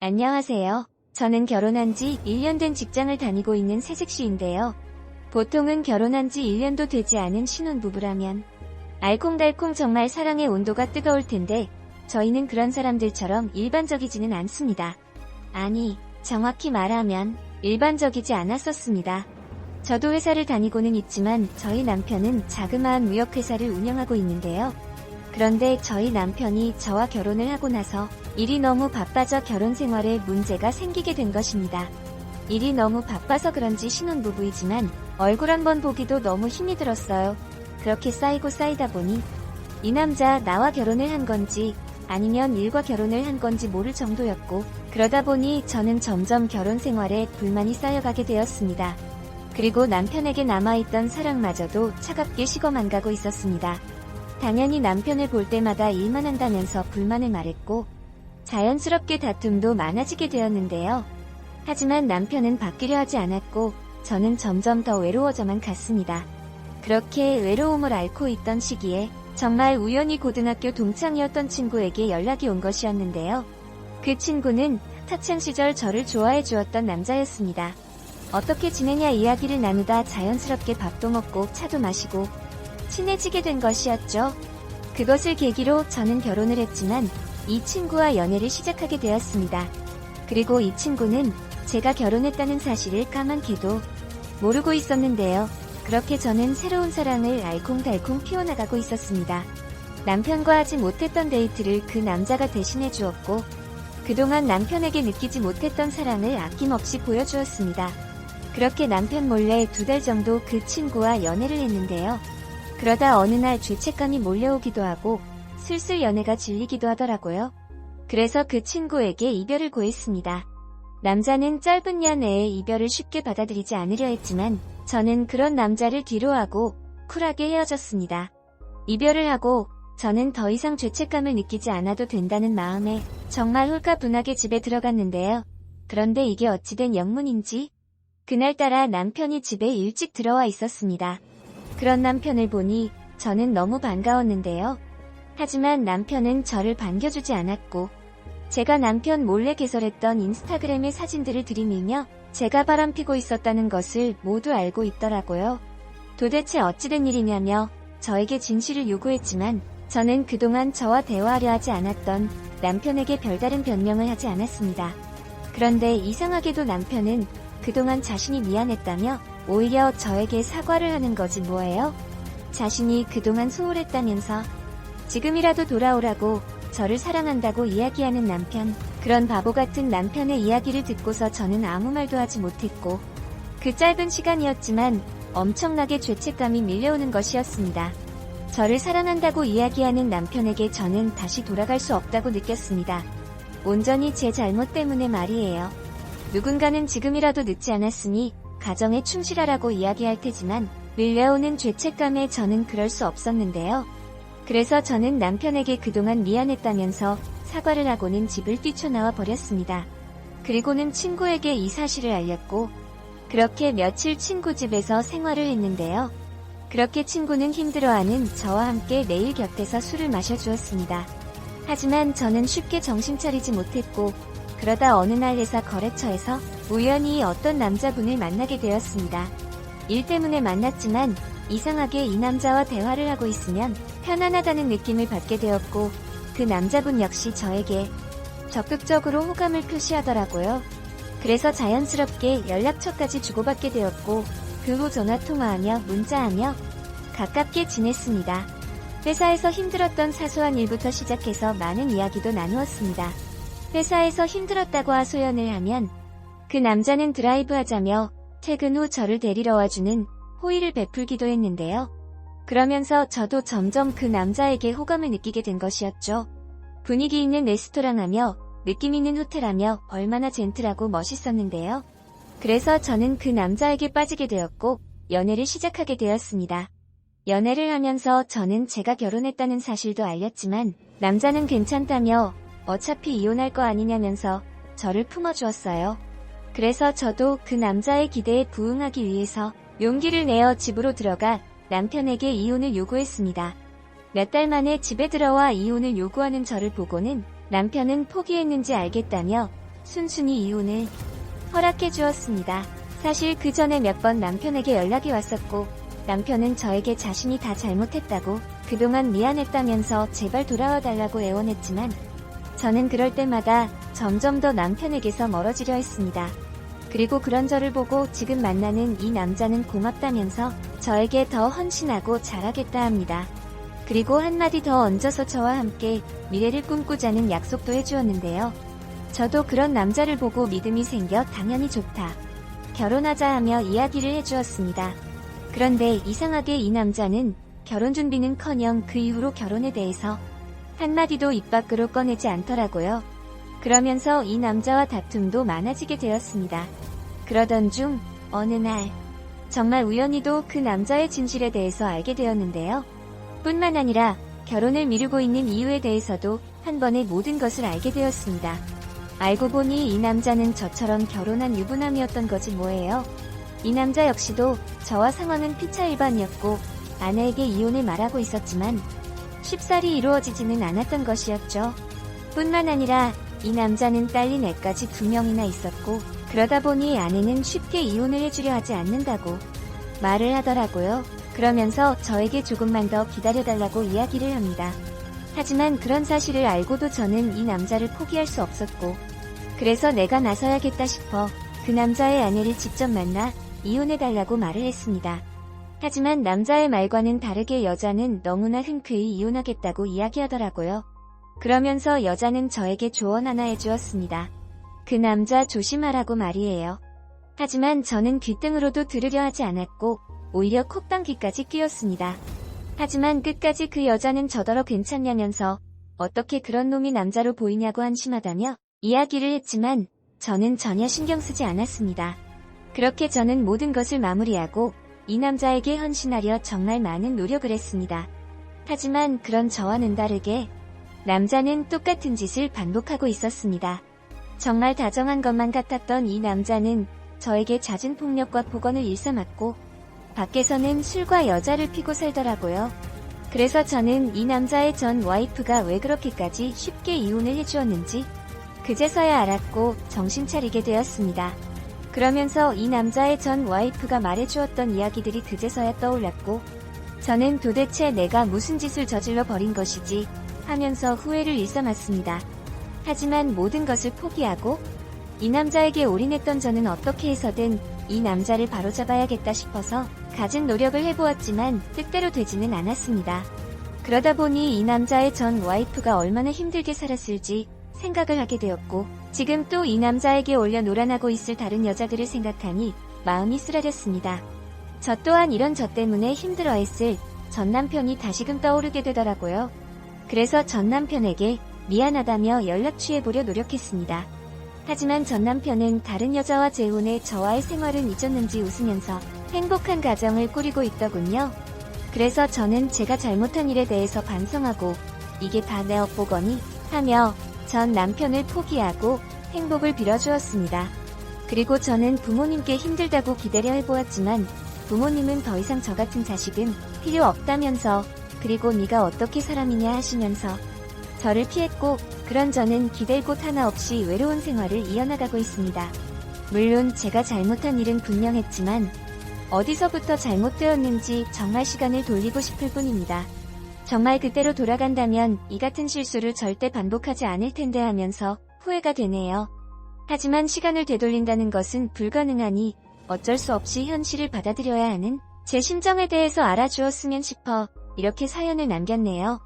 안녕하세요. 저는 결혼한 지 1년 된 직장을 다니고 있는 새색시인데요. 보통은 결혼한 지 1년도 되지 않은 신혼부부라면 알콩달콩 정말 사랑의 온도가 뜨거울 텐데 저희는 그런 사람들처럼 일반적이지는 않습니다. 아니, 정확히 말하면 일반적이지 않았었습니다. 저도 회사를 다니고는 있지만 저희 남편은 자그마한 무역회사를 운영하고 있는데요. 그런데 저희 남편이 저와 결혼을 하고 나서 일이 너무 바빠져 결혼 생활에 문제가 생기게 된 것입니다. 일이 너무 바빠서 그런지 신혼부부이지만 얼굴 한번 보기도 너무 힘이 들었어요. 그렇게 쌓이고 쌓이다 보니 이 남자 나와 결혼을 한 건지 아니면 일과 결혼을 한 건지 모를 정도였고, 그러다 보니 저는 점점 결혼 생활에 불만이 쌓여가게 되었습니다. 그리고 남편에게 남아있던 사랑마저도 차갑게 식어만 가고 있었습니다. 당연히 남편을 볼 때마다 일만 한다면서 불만을 말했고 자연스럽게 다툼도 많아지게 되었는데요. 하지만 남편은 바뀌려 하지 않았고 저는 점점 더 외로워져만 갔습니다. 그렇게 외로움을 앓고 있던 시기에 정말 우연히 고등학교 동창이었던 친구에게 연락이 온 것이었는데요. 그 친구는 학창시절 저를 좋아해 주었던 남자였습니다. 어떻게 지내냐 이야기를 나누다 자연스럽게 밥도 먹고 차도 마시고 친해지게 된 것이었죠. 그것을 계기로 저는 결혼을 했지만 이 친구와 연애를 시작하게 되었습니다. 그리고 이 친구는 제가 결혼했다는 사실을 까맣게도 모르고 있었는데요. 그렇게 저는 새로운 사랑을 알콩달콩 피워나가고 있었습니다. 남편과 하지 못했던 데이트를 그 남자가 대신해 주었고 그동안 남편에게 느끼지 못했던 사랑을 아낌없이 보여주었습니다. 그렇게 남편 몰래 2달 정도 그 친구와 연애를 했는데요. 그러다 어느 날 죄책감이 몰려오기도 하고 슬슬 연애가 질리기도 하더라고요. 그래서 그 친구에게 이별을 고했습니다. 남자는 짧은 연애에 이별을 쉽게 받아들이지 않으려 했지만 저는 그런 남자를 뒤로하고 쿨하게 헤어졌습니다. 이별을 하고 저는 더 이상 죄책감을 느끼지 않아도 된다는 마음에 정말 홀가분하게 집에 들어갔는데요. 그런데 이게 어찌된 영문인지 그날따라 남편이 집에 일찍 들어와 있었습니다. 그런 남편을 보니 저는 너무 반가웠는데요. 하지만 남편은 저를 반겨주지 않았고 제가 남편 몰래 개설했던 인스타그램의 사진들을 들이밀며 제가 바람피고 있었다는 것을 모두 알고 있더라고요. 도대체 어찌된 일이냐며 저에게 진실을 요구했지만 저는 그동안 저와 대화하려 하지 않았던 남편에게 별다른 변명을 하지 않았습니다. 그런데 이상하게도 남편은 그동안 자신이 미안했다며 오히려 저에게 사과를 하는 거지 뭐예요? 자신이 그동안 소홀했다면서 지금이라도 돌아오라고 저를 사랑한다고 이야기하는 남편. 그런 바보 같은 남편의 이야기를 듣고서 저는 아무 말도 하지 못했고 그 짧은 시간이었지만 엄청나게 죄책감이 밀려오는 것이었습니다. 저를 사랑한다고 이야기하는 남편에게 저는 다시 돌아갈 수 없다고 느꼈습니다. 온전히 제 잘못 때문에 말이에요. 누군가는 지금이라도 늦지 않았으니 가정에 충실하라고 이야기할 테지만 밀려오는 죄책감에 저는 그럴 수 없었는데요. 그래서 저는 남편에게 그동안 미안했다면서 사과를 하고는 집을 뛰쳐나와 버렸습니다. 그리고는 친구에게 이 사실을 알렸고 그렇게 며칠 친구 집에서 생활을 했는데요. 그렇게 친구는 힘들어하는 저와 함께 매일 곁에서 술을 마셔주었습니다. 하지만 저는 쉽게 정신 차리지 못했고 그러다 어느 날 회사 거래처에서 우연히 어떤 남자분을 만나게 되었습니다. 일 때문에 만났지만 이상하게 이 남자와 대화를 하고 있으면 편안하다는 느낌을 받게 되었고 그 남자분 역시 저에게 적극적으로 호감을 표시하더라고요. 그래서 자연스럽게 연락처까지 주고받게 되었고 그 후 전화통화하며 문자하며 가깝게 지냈습니다. 회사에서 힘들었던 사소한 일부터 시작해서 많은 이야기도 나누었습니다. 회사에서 힘들었다고 하소연을 하면 그 남자는 드라이브하자며 퇴근 후 저를 데리러 와주는 호의를 베풀기도 했는데요. 그러면서 저도 점점 그 남자에게 호감을 느끼게 된 것이었죠. 분위기 있는 레스토랑하며 느낌 있는 호텔하며 얼마나 젠틀하고 멋있었는데요. 그래서 저는 그 남자에게 빠지게 되었고 연애를 시작하게 되었습니다. 연애를 하면서 저는 제가 결혼했다는 사실도 알렸지만 남자는 괜찮다며 어차피 이혼할 거 아니냐면서 저를 품어주었어요. 그래서 저도 그 남자의 기대에 부응하기 위해서 용기를 내어 집으로 들어가 남편에게 이혼을 요구했습니다. 몇 달 만에 집에 들어와 이혼을 요구하는 저를 보고는 남편은 포기했는지 알겠다며 순순히 이혼을 허락해 주었습니다. 사실 그 전에 몇 번 남편에게 연락이 왔었고 남편은 저에게 자신이 다 잘못했다고 그동안 미안했다면서 제발 돌아와 달라고 애원했지만 저는 그럴 때마다 점점 더 남편에게서 멀어지려 했습니다. 그리고 그런 저를 보고 지금 만나는 이 남자는 고맙다면서 저에게 더 헌신하고 잘하겠다 합니다. 그리고 한마디 더 얹어서 저와 함께 미래를 꿈꾸자는 약속도 해주었는데요. 저도 그런 남자를 보고 믿음이 생겨 당연히 좋다. 결혼하자 하며 이야기를 해주었습니다. 그런데 이상하게 이 남자는 결혼 준비는커녕 그 이후로 결혼에 대해서 한마디도 입 밖으로 꺼내지 않더라고요. 그러면서 이 남자와 다툼도 많아지게 되었습니다. 그러던 중 어느 날 정말 우연히도 그 남자의 진실에 대해서 알게 되었는데요. 뿐만 아니라 결혼을 미루고 있는 이유에 대해서도 한 번에 모든 것을 알게 되었습니다. 알고 보니 이 남자는 저처럼 결혼한 유부남이었던 거지 뭐예요. 이 남자 역시도 저와 상황은 피차일반이었고 아내에게 이혼을 말하고 있었지만 쉽사리 이루어지지는 않았던 것이었죠. 뿐만 아니라 이 남자는 딸린 애까지 2명이나 있었고 그러다 보니 아내는 쉽게 이혼을 해주려 하지 않는다고 말을 하더라고요. 그러면서 저에게 조금만 더 기다려달라고 이야기를 합니다. 하지만 그런 사실을 알고도 저는 이 남자를 포기할 수 없었고 그래서 내가 나서야겠다 싶어 그 남자의 아내를 직접 만나 이혼해달라고 말을 했습니다. 하지만 남자의 말과는 다르게 여자는 너무나 흔쾌히 이혼하겠다고 이야기하더라고요. 그러면서 여자는 저에게 조언 하나 해주었습니다. 그 남자 조심하라고 말이에요. 하지만 저는 귓등으로도 들으려 하지 않았고 오히려 콧방귀까지 뀌었습니다. 하지만 끝까지 그 여자는 저더러 괜찮냐면서 어떻게 그런 놈이 남자로 보이냐고 한심하다며 이야기를 했지만 저는 전혀 신경 쓰지 않았습니다. 그렇게 저는 모든 것을 마무리하고 이 남자에게 헌신하려 정말 많은 노력을 했습니다. 하지만 그런 저와는 다르게 남자는 똑같은 짓을 반복하고 있었습니다. 정말 다정한 것만 같았던 이 남자는 저에게 잦은 폭력과 폭언을 일삼았고 밖에서는 술과 여자를 피고 살더라고요. 그래서 저는 이 남자의 전 와이프가 왜 그렇게까지 쉽게 이혼을 해주었는지 그제서야 알았고 정신 차리게 되었습니다. 그러면서 이 남자의 전 와이프가 말해주었던 이야기들이 그제서야 떠올랐고 저는 도대체 내가 무슨 짓을 저질러 버린 것이지 하면서 후회를 일삼았습니다. 하지만 모든 것을 포기하고 이 남자에게 올인했던 저는 어떻게 해서든 이 남자를 바로잡아야겠다 싶어서 갖은 노력을 해보았지만 뜻대로 되지는 않았습니다. 그러다 보니 이 남자의 전 와이프가 얼마나 힘들게 살았을지 생각을 하게 되었고 지금 또 이 남자에게 올려 놀아나고 있을 다른 여자들을 생각하니 마음이 쓰라렸습니다. 저 또한 이런 저 때문에 힘들어했을 전 남편이 다시금 떠오르게 되더라고요. 그래서 전 남편에게 미안하다며 연락 취해보려 노력했습니다. 하지만 전 남편은 다른 여자와 재혼해 저와의 생활은 잊었는지 웃으면서 행복한 가정을 꾸리고 있더군요. 그래서 저는 제가 잘못한 일에 대해서 반성하고 이게 다 내 업보거니 하며 전 남편을 포기하고 행복을 빌어주었습니다. 그리고 저는 부모님께 힘들다고 기대려 해보았지만 부모님은 더 이상 저 같은 자식은 필요 없다면서 그리고 네가 어떻게 사람이냐 하시면서 저를 피했고 그런 저는 기댈 곳 하나 없이 외로운 생활을 이어나가고 있습니다. 물론 제가 잘못한 일은 분명했지만 어디서부터 잘못되었는지 정말 시간을 돌리고 싶을 뿐입니다. 정말 그때로 돌아간다면 이 같은 실수를 절대 반복하지 않을 텐데 하면서 후회가 되네요. 하지만 시간을 되돌린다는 것은 불가능하니 어쩔 수 없이 현실을 받아들여야 하는 제 심정에 대해서 알아주었으면 싶어 이렇게 사연을 남겼네요.